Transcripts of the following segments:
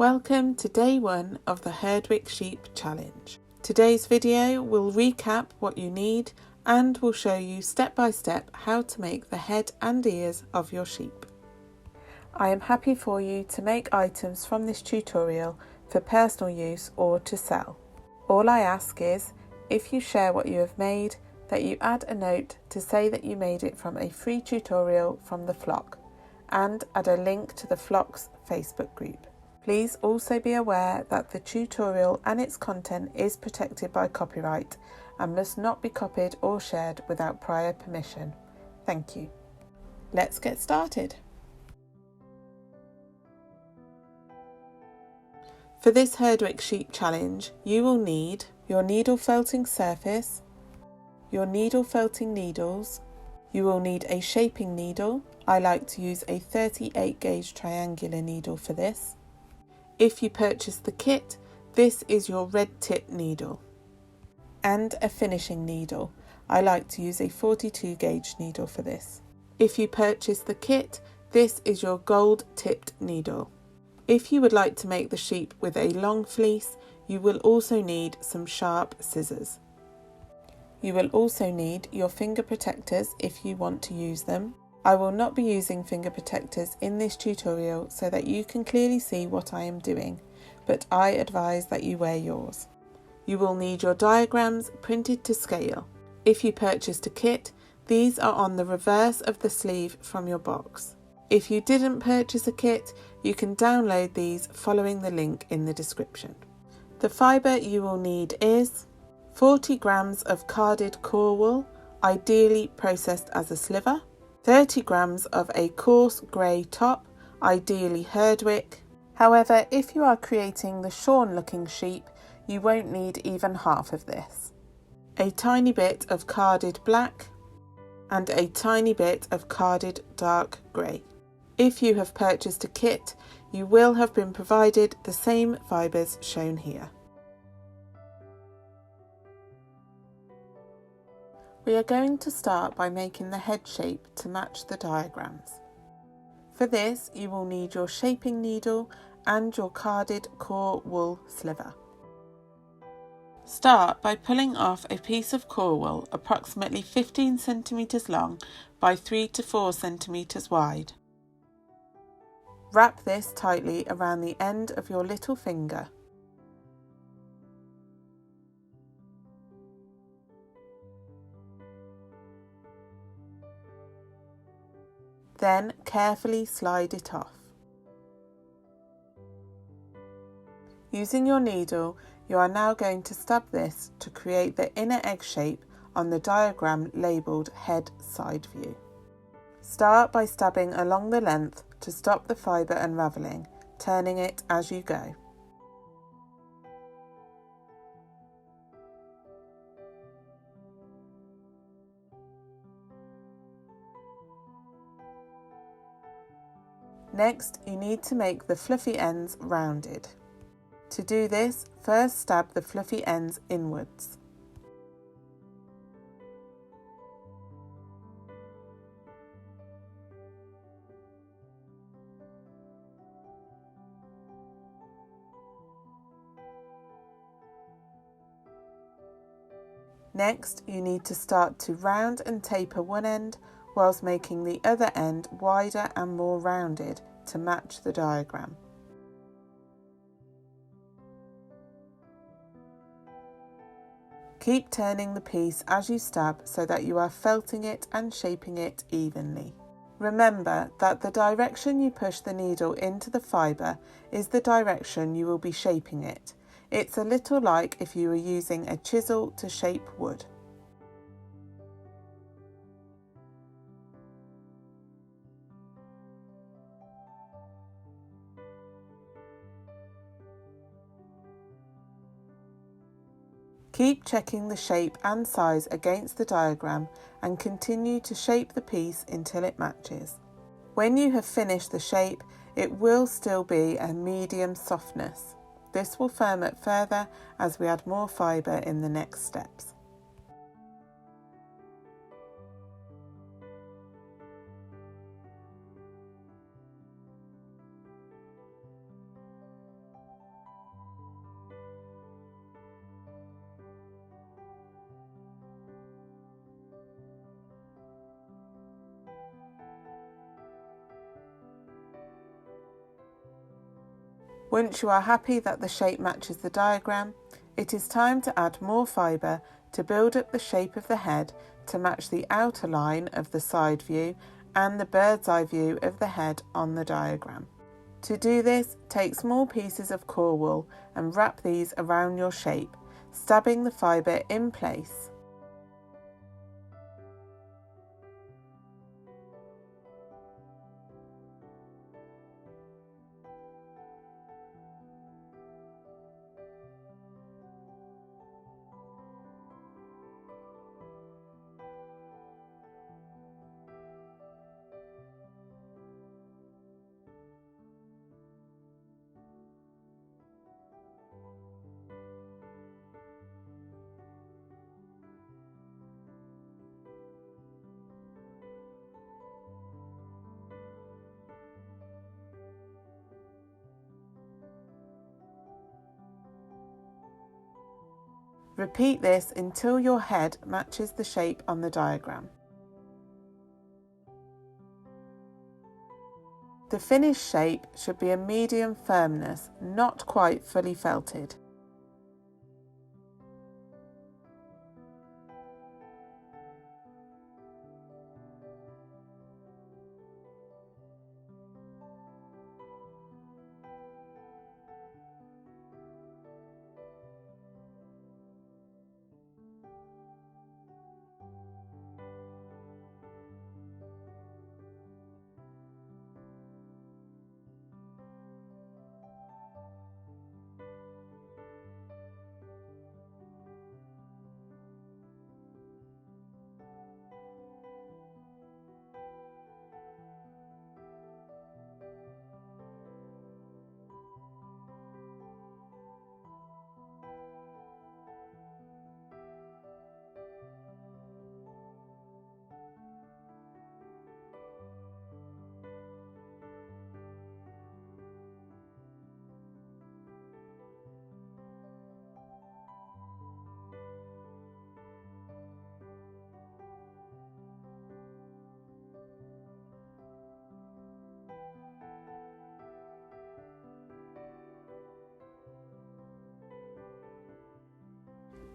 Welcome to day 1 of the Herdwick Sheep Challenge. Today's video will recap what you need and will show you step by step how to make the head and ears of your sheep. I am happy for you to make items from this tutorial for personal use or to sell. All I ask is, if you share what you have made, that you add a note to say that you made it from a free tutorial from the flock, and add a link to the flock's Facebook group. Please also be aware that the tutorial and its content is protected by copyright and must not be copied or shared without prior permission. Thank you. Let's get started. For this Herdwick Sheep Challenge, you will need your needle felting surface, your needle felting needles, you will need a shaping needle. I like to use a 38 gauge triangular needle for this. If you purchase the kit, this is your red tip needle. And a finishing needle. I like to use a 42 gauge needle for this. If you purchase the kit, this is your gold tipped needle. If you would like to make the sheep with a long fleece, you will also need some sharp scissors. You will also need your finger protectors if you want to use them. I will not be using finger protectors in this tutorial so that you can clearly see what I am doing, but I advise that you wear yours. You will need your diagrams printed to scale. If you purchased a kit, these are on the reverse of the sleeve from your box. If you didn't purchase a kit, you can download these following the link in the description. The fibre you will need is 40 grams of carded core wool, ideally processed as a sliver, 30 grams of a coarse grey top, ideally Herdwick. However, if you are creating the shorn looking sheep, you won't need even half of this. A tiny bit of carded black and a tiny bit of carded dark grey. If you have purchased a kit, you will have been provided the same fibres shown here. We are going to start by making the head shape to match the diagrams. For this, you will need your shaping needle and your carded core wool sliver. Start by pulling off a piece of core wool approximately 15 cm long by 3 to 4 cm wide. Wrap this tightly around the end of your little finger. Then carefully slide it off. Using your needle, you are now going to stab this to create the inner egg shape on the diagram labelled head side view. Start by stabbing along the length to stop the fibre unravelling, turning it as you go. Next, you need to make the fluffy ends rounded. To do this, first stab the fluffy ends inwards. Next, you need to start to round and taper one end whilst making the other end wider and more rounded to match the diagram. Keep turning the piece as you stab so that you are felting it and shaping it evenly. Remember that the direction you push the needle into the fibre is the direction you will be shaping it. It's a little like if you were using a chisel to shape wood. Keep checking the shape and size against the diagram and continue to shape the piece until it matches. When you have finished the shape, it will still be a medium softness. This will firm up further as we add more fibre in the next steps. Once you are happy that the shape matches the diagram, it is time to add more fibre to build up the shape of the head to match the outer line of the side view and the bird's eye view of the head on the diagram. To do this, take small pieces of core wool and wrap these around your shape, stabbing the fibre in place. Repeat this until your head matches the shape on the diagram. The finished shape should be a medium firmness, not quite fully felted.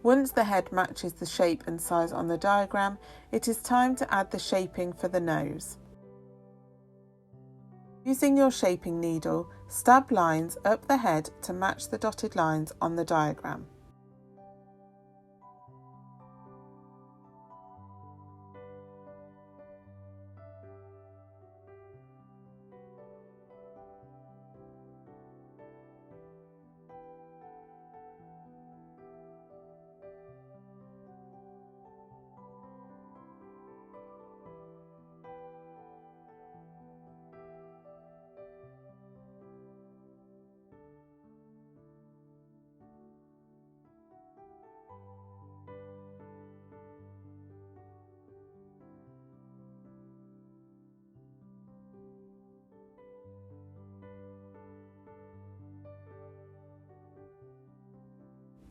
Once the head matches the shape and size on the diagram, it is time to add the shaping for the nose. Using your shaping needle, stab lines up the head to match the dotted lines on the diagram.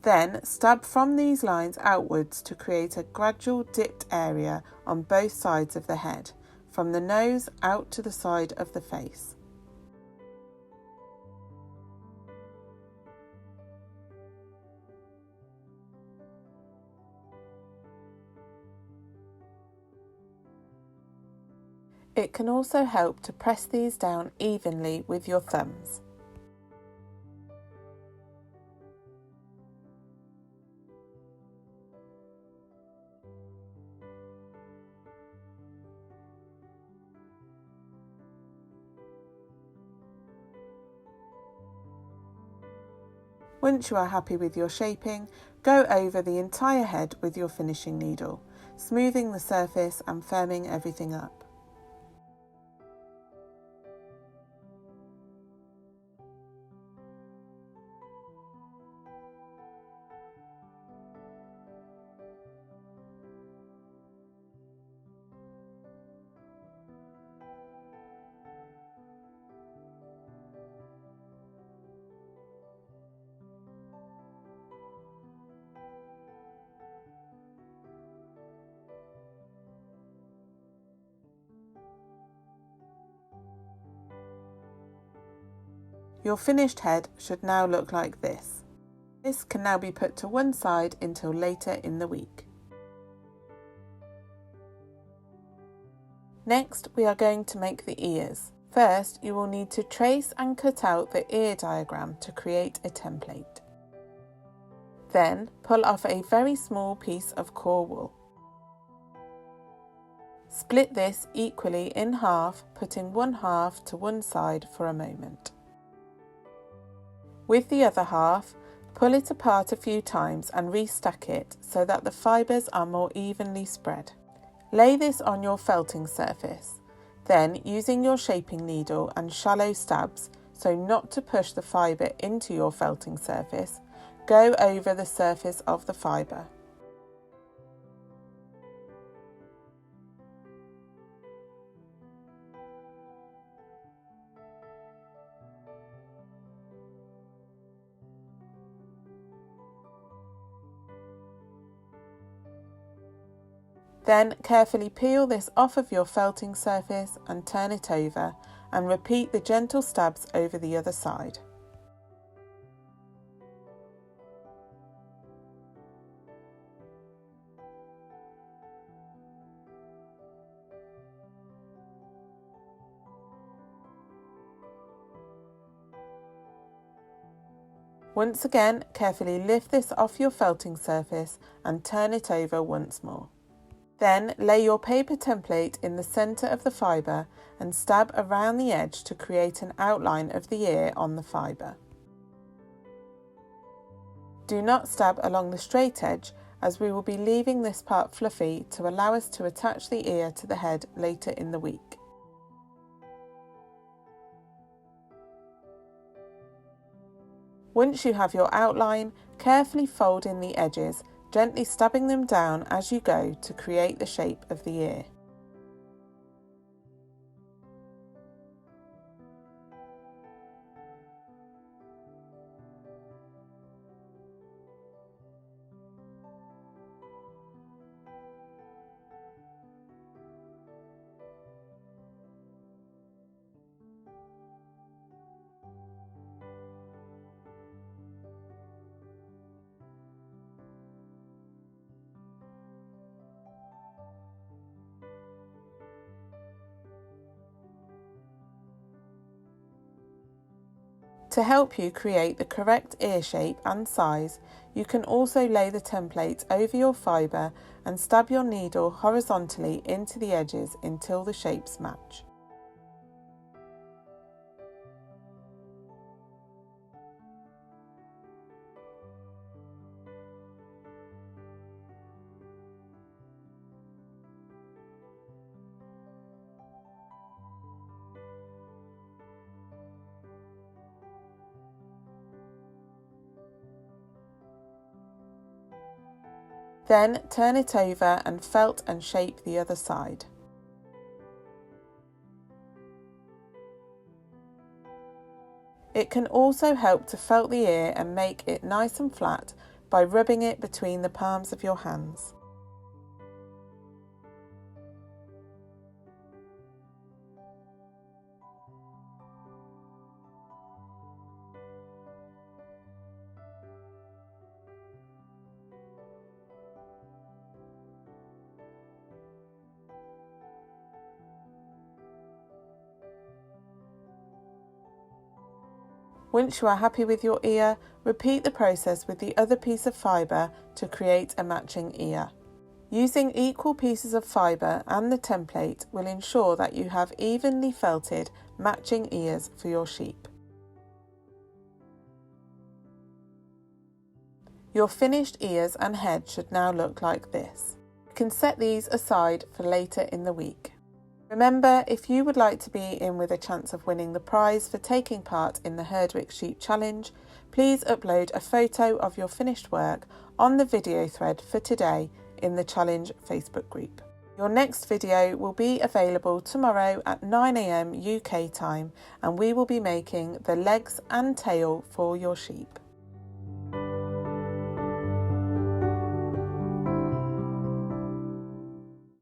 Then stab from these lines outwards to create a gradual dipped area on both sides of the head, from the nose out to the side of the face. It can also help to press these down evenly with your thumbs. Once you are happy with your shaping, go over the entire head with your finishing needle, smoothing the surface and firming everything up. Your finished head should now look like this. This can now be put to one side until later in the week. Next, we are going to make the ears. First, you will need to trace and cut out the ear diagram to create a template. Then, pull off a very small piece of core wool. Split this equally in half, putting one half to one side for a moment. With the other half, pull it apart a few times and restack it so that the fibres are more evenly spread. Lay this on your felting surface. Then, using your shaping needle and shallow stabs, so not to push the fibre into your felting surface, go over the surface of the fibre. Then carefully peel this off of your felting surface and turn it over, and repeat the gentle stabs over the other side. Once again, carefully lift this off your felting surface and turn it over once more. Then lay your paper template in the centre of the fibre and stab around the edge to create an outline of the ear on the fibre. Do not stab along the straight edge, as we will be leaving this part fluffy to allow us to attach the ear to the head later in the week. Once you have your outline, carefully fold in the edges, gently stabbing them down as you go to create the shape of the ear. To help you create the correct ear shape and size, you can also lay the template over your fibre and stab your needle horizontally into the edges until the shapes match. Then turn it over and felt and shape the other side. It can also help to felt the ear and make it nice and flat by rubbing it between the palms of your hands. Once you are happy with your ear, repeat the process with the other piece of fibre to create a matching ear. Using equal pieces of fibre and the template will ensure that you have evenly felted, matching ears for your sheep. Your finished ears and head should now look like this. You can set these aside for later in the week. Remember, if you would like to be in with a chance of winning the prize for taking part in the Herdwick Sheep Challenge, please upload a photo of your finished work on the video thread for today in the Challenge Facebook group. Your next video will be available tomorrow at 9 AM UK time, and we will be making the legs and tail for your sheep.